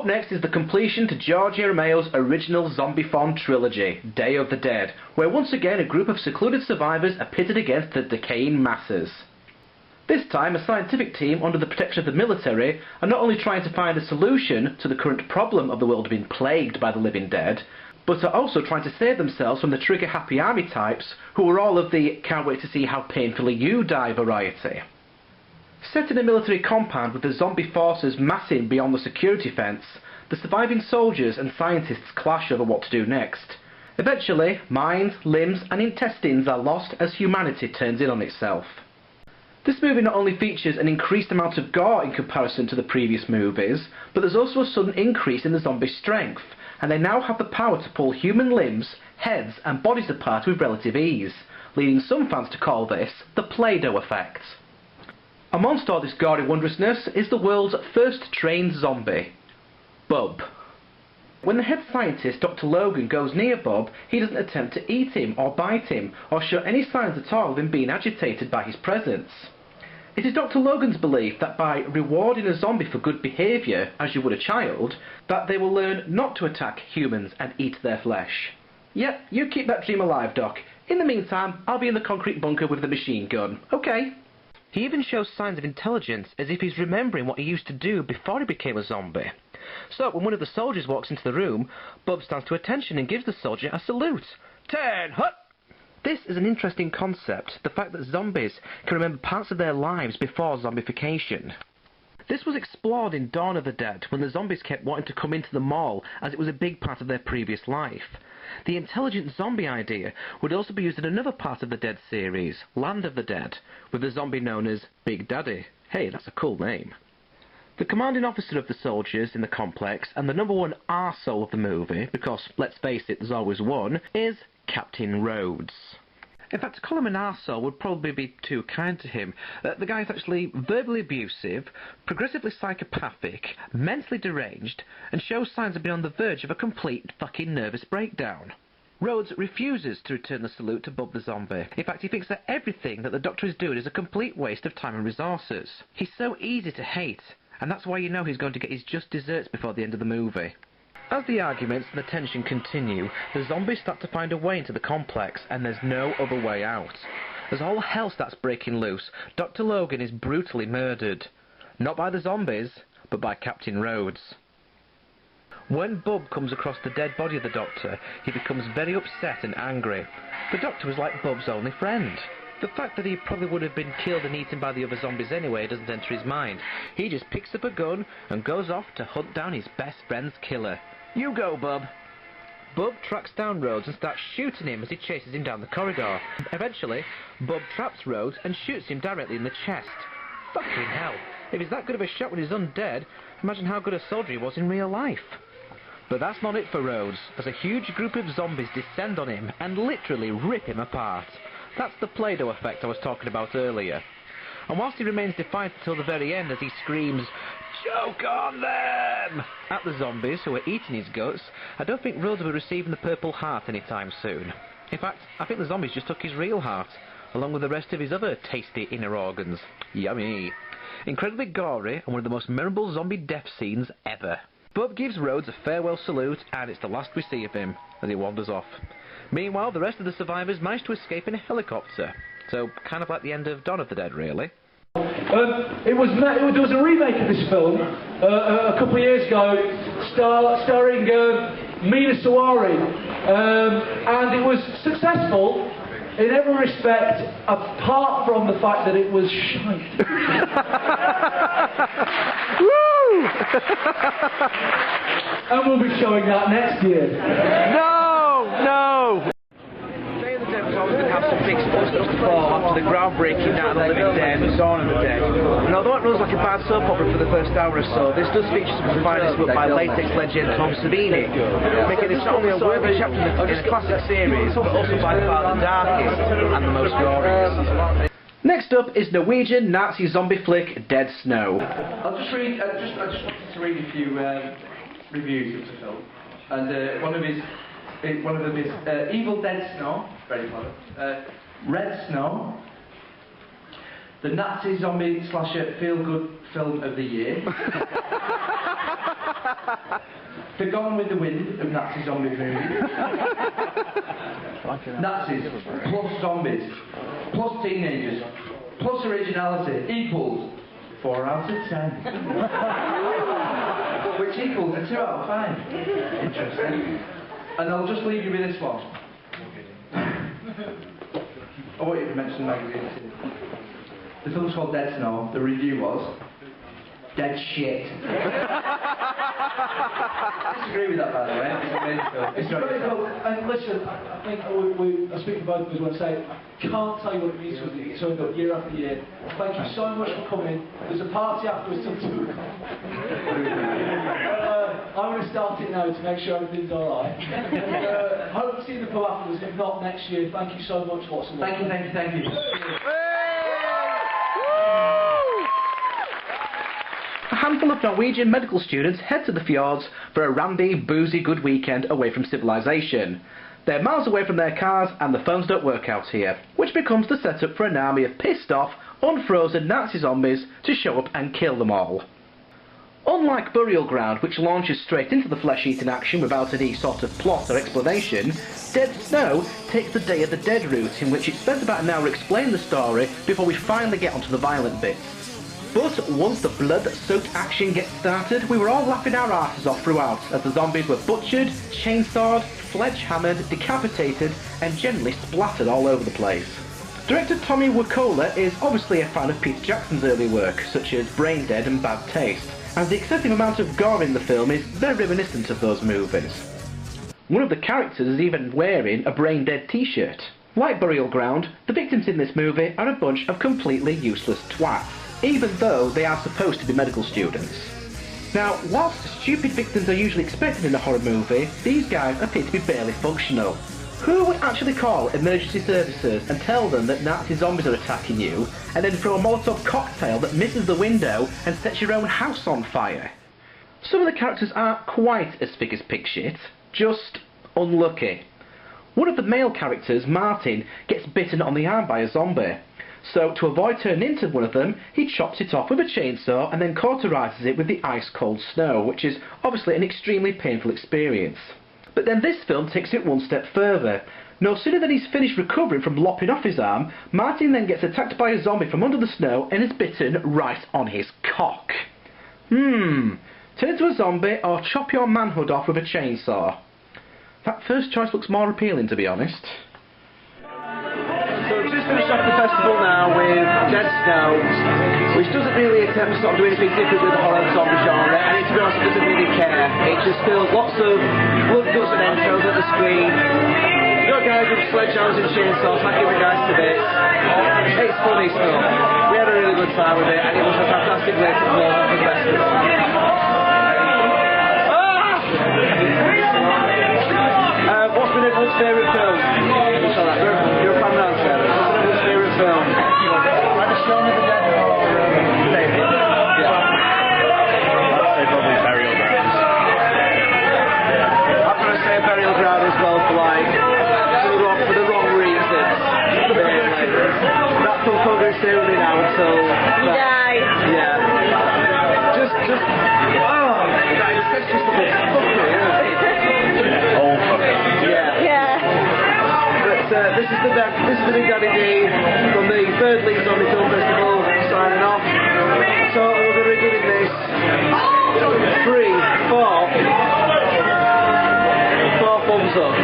next is the completion to George Romero's original zombie film trilogy, Day of the Dead, where once again a group of secluded survivors are pitted against the decaying masses. This time, a scientific team under the protection of the military are not only trying to find a solution to the current problem of the world being plagued by the living dead, but are also trying to save themselves from the trigger-happy army types who are all of the can't wait to see how painfully you die variety. Set in a military compound with the zombie forces massing beyond the security fence, the surviving soldiers and scientists clash over what to do next. Eventually, minds, limbs and intestines are lost as humanity turns in on itself. This movie not only features an increased amount of gore in comparison to the previous movies, but there's also a sudden increase in the zombies' strength, and they now have the power to pull human limbs, heads and bodies apart with relative ease, leading some fans to call this the Play-Doh effect. Amongst all this gory wondrousness is the world's first trained zombie, Bub. When the head scientist, Dr. Logan, goes near Bub, he doesn't attempt to eat him or bite him, or show any signs at all of him being agitated by his presence. It is Dr. Logan's belief that by rewarding a zombie for good behaviour, as you would a child, that they will learn not to attack humans and eat their flesh. Yep, you keep that dream alive, Doc. In the meantime, I'll be in the concrete bunker with the machine gun. Okay. He even shows signs of intelligence, as if he's remembering what he used to do before he became a zombie. So, when one of the soldiers walks into the room, Bub stands to attention and gives the soldier a salute. 10, hut! This is an interesting concept, the fact that zombies can remember parts of their lives before zombification. This was explored in Dawn of the Dead, when the zombies kept wanting to come into the mall, as it was a big part of their previous life. The intelligent zombie idea would also be used in another part of the Dead series, Land of the Dead, with the zombie known as Big Daddy. Hey, that's a cool name. The commanding officer of the soldiers in the complex, and the #1 arsehole of the movie, because, let's face it, there's always one, is Captain Rhodes. In fact, to call him an arsehole would probably be too kind to him. The guy's actually verbally abusive, progressively psychopathic, mentally deranged, and shows signs of being on the verge of a complete fucking nervous breakdown. Rhodes refuses to return the salute to Bub the zombie. In fact, he thinks that everything that the Doctor is doing is a complete waste of time and resources. He's so easy to hate, and that's why you know he's going to get his just desserts before the end of the movie. As the arguments and the tension continue, the zombies start to find a way into the complex, and there's no other way out. As all hell starts breaking loose, Dr. Logan is brutally murdered. Not by the zombies, but by Captain Rhodes. When Bub comes across the dead body of the Doctor, he becomes very upset and angry. The Doctor was like Bub's only friend. The fact that he probably would have been killed and eaten by the other zombies anyway doesn't enter his mind. He just picks up a gun and goes off to hunt down his best friend's killer. You go, Bub. Bub tracks down Rhodes and starts shooting him as he chases him down the corridor. Eventually, Bub traps Rhodes and shoots him directly in the chest. Fucking hell. If he's that good of a shot when he's undead, imagine how good a soldier he was in real life. But that's not it for Rhodes, as a huge group of zombies descend on him and literally rip him apart. That's the Play-Doh effect I was talking about earlier. And whilst he remains defiant until the very end as he screams, "Choke on them!" at the zombies who are eating his guts, I don't think Rhodes will be receiving the Purple Heart anytime soon. In fact, I think the zombies just took his real heart, along with the rest of his other tasty inner organs. Yummy. Incredibly gory and one of the most memorable zombie death scenes ever. Bub gives Rhodes a farewell salute, and it's the last we see of him as he wanders off. Meanwhile, the rest of the survivors manage to escape in a helicopter. So, kind of like the end of Dawn of the Dead, really. There was a remake of this film a couple of years ago, starring Mina Sawari, and it was successful in every respect, apart from the fact that it was shite. Woo! And we'll be showing that next year. No! Day of the Dead was always going to have some big stuff to fall after the groundbreaking Night of the Living Dead and Dawn of the Dead. And although it runs like a bad soap opera for the first hour or so, this does feature some finest work by latex legend Tom Savini, making this not only a worthy chapter in this classic series, but also by far the darkest and the most glorious. Next up is Norwegian Nazi zombie flick Dead Snow. I just wanted to read a few reviews of the film, and one of them is Evil Dead Snow, very clever. Red Snow, the Nazi zombie slasher feel-good film of the year. The Gone with the Wind of Nazi zombie movies. Nazis, plus zombies, plus teenagers, plus originality equals 4 out of 10. Which equals a 2 out of 5. Interesting. And I'll just leave you with this one. I want you to mention the magazine too. The film's called Dead Snow. The review was dead shit. I disagree with that, by the way. It's an amazing film. It's very cool. And listen, I think I speak for both of us when I say, can't tell you what it means to us that it's showing up year after year. Thank you so much for coming. There's a party afterwards till 2 o'clock. I'm going to start it now to make sure everything's alright. Hope to see the film afterwards. If not, next year. Thank you so much. Lots of love. Thank you, thank you, thank you. A handful of Norwegian medical students head to the fjords for a randy, boozy good weekend away from civilization. They're miles away from their cars and the phones don't work out here, which becomes the setup for an army of pissed off, unfrozen Nazi zombies to show up and kill them all. Unlike Burial Ground, which launches straight into the flesh-eating action without any sort of plot or explanation, Dead Snow takes the Day of the Dead route, in which it spends about an hour explaining the story before we finally get onto the violent bits. But once the blood-soaked action gets started, we were all laughing our asses off throughout, as the zombies were butchered, chainsawed, sledgehammered, decapitated, and generally splattered all over the place. Director Tommy Wirkola is obviously a fan of Peter Jackson's early work, such as Brain Dead and Bad Taste, and the excessive amount of gore in the film is very reminiscent of those movies. One of the characters is even wearing a Brain Dead t-shirt. Like Burial Ground, the victims in this movie are a bunch of completely useless twats, even though they are supposed to be medical students. Now, whilst stupid victims are usually expected in a horror movie, these guys appear to be barely functional. Who would actually call emergency services and tell them that Nazi zombies are attacking you, and then throw a Molotov cocktail that misses the window and sets your own house on fire? Some of the characters aren't quite as thick as pig shit, just unlucky. One of the male characters, Martin, gets bitten on the arm by a zombie. So, to avoid turning into one of them, he chops it off with a chainsaw and then cauterises it with the ice-cold snow, which is obviously an extremely painful experience. But then this film takes it one step further. No sooner than he's finished recovering from lopping off his arm, Martin then gets attacked by a zombie from under the snow and is bitten right on his cock. Turn into a zombie or chop your manhood off with a chainsaw. That first choice looks more appealing, to be honest. So we've just finished off the festival now with Dead Snow, which doesn't really attempt to sort of do anything different with the horror zombie genre, and to be honest, it doesn't really care. It just fills lots of blood, guts and entrails at the screen. You've got guys with sledgehammers and chainsaws hacking the guys to bits. It's funny stuff. We had a really good time with it, and it was a fantastic way to close off the festival. What's been everyone's favourite film? You're a fan now, Sarah. What's been everyone's favourite film? I'm a Shaun of the Dead. Yeah. I'd say probably Burial Ground. I'm going to say Burial Ground as well for the wrong reasons. That film can't go stay with me now until... Yeah. Just... Oh, that's just a bit fucking, isn't it? This is the Big Daddy D from the 3rd Leeds Zombie Film Festival signing off. So we're going to be giving this 4 thumbs up.